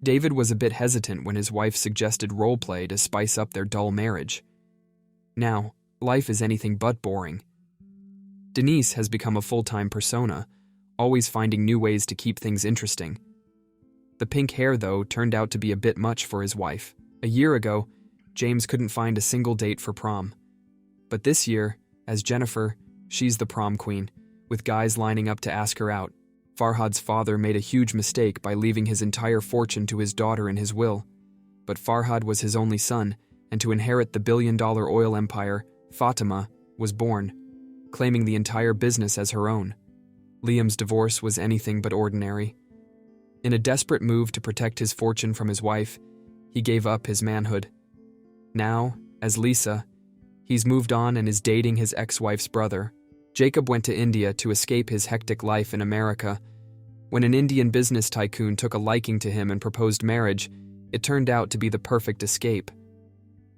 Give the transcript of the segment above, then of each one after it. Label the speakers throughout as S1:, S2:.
S1: David was a bit hesitant when his wife suggested roleplay to spice up their dull marriage. Now, life is anything but boring. Denise has become a full-time persona, always finding new ways to keep things interesting. The pink hair, though, turned out to be a bit much for his wife. A year ago, James couldn't find a single date for prom. But this year, as Jennifer, she's the prom queen, with guys lining up to ask her out. Farhad's father made a huge mistake by leaving his entire fortune to his daughter in his will. But Farhad was his only son, and to inherit the billion-dollar oil empire, Fatima was born, claiming the entire business as her own. Liam's divorce was anything but ordinary. In a desperate move to protect his fortune from his wife, he gave up his manhood. Now, as Lisa, he's moved on and is dating his ex-wife's brother. Jacob went to India to escape his hectic life in America. When an Indian business tycoon took a liking to him and proposed marriage, it turned out to be the perfect escape.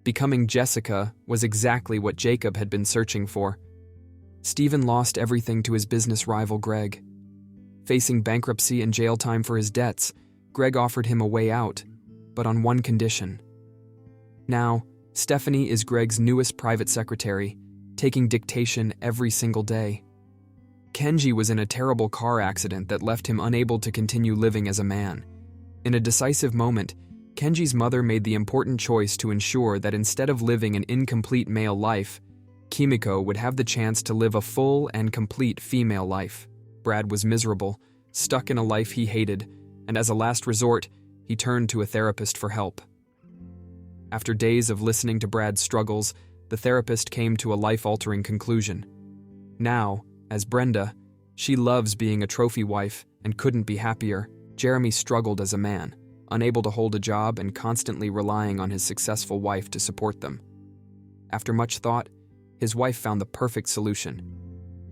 S1: Becoming Jessica was exactly what Jacob had been searching for. Stephen lost everything to his business rival Greg. Facing bankruptcy and jail time for his debts, Greg offered him a way out, but on one condition. Now, Stephanie is Greg's newest private secretary, taking dictation every single day. Kenji was in a terrible car accident that left him unable to continue living as a man. In a decisive moment, Kenji's mother made the important choice to ensure that instead of living an incomplete male life, Kimiko would have the chance to live a full and complete female life. Brad was miserable, stuck in a life he hated, and as a last resort, he turned to a therapist for help. After days of listening to Brad's struggles, the therapist came to a life-altering conclusion. Now, as Brenda, she loves being a trophy wife and couldn't be happier. Jeremy struggled as a man, unable to hold a job and constantly relying on his successful wife to support them. After much thought, his wife found the perfect solution.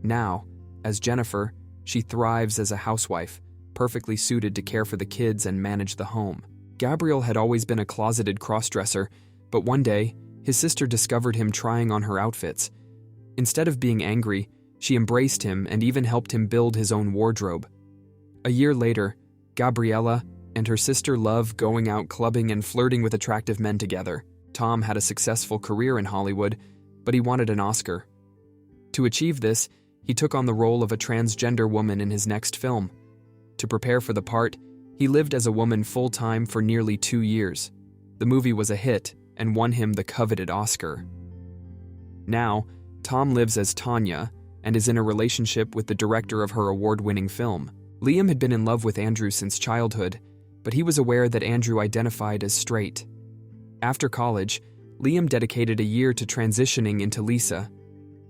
S1: Now, as Jennifer, she thrives as a housewife, perfectly suited to care for the kids and manage the home. Gabriel had always been a closeted crossdresser, but one day, his sister discovered him trying on her outfits. Instead of being angry, she embraced him and even helped him build his own wardrobe. A year later, Gabriella and her sister love going out clubbing and flirting with attractive men together. Tom had a successful career in Hollywood, but he wanted an Oscar. To achieve this, he took on the role of a transgender woman in his next film. To prepare for the part, he lived as a woman full-time for nearly 2 years. The movie was a hit and won him the coveted Oscar. Now, Tom lives as Tanya and is in a relationship with the director of her award-winning film. Liam had been in love with Andrew since childhood, but he was aware that Andrew identified as straight. After college, Liam dedicated a year to transitioning into Lisa.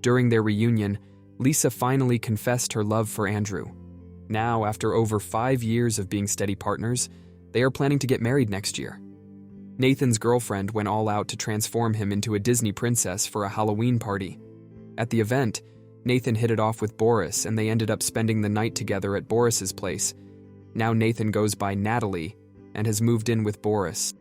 S1: During their reunion, Lisa finally confessed her love for Andrew. Now, after over 5 years of being steady partners, they are planning to get married next year. Nathan's girlfriend went all out to transform him into a Disney princess for a Halloween party. At the event, Nathan hit it off with Boris and they ended up spending the night together at Boris's place. Now Nathan goes by Natalie and has moved in with Boris.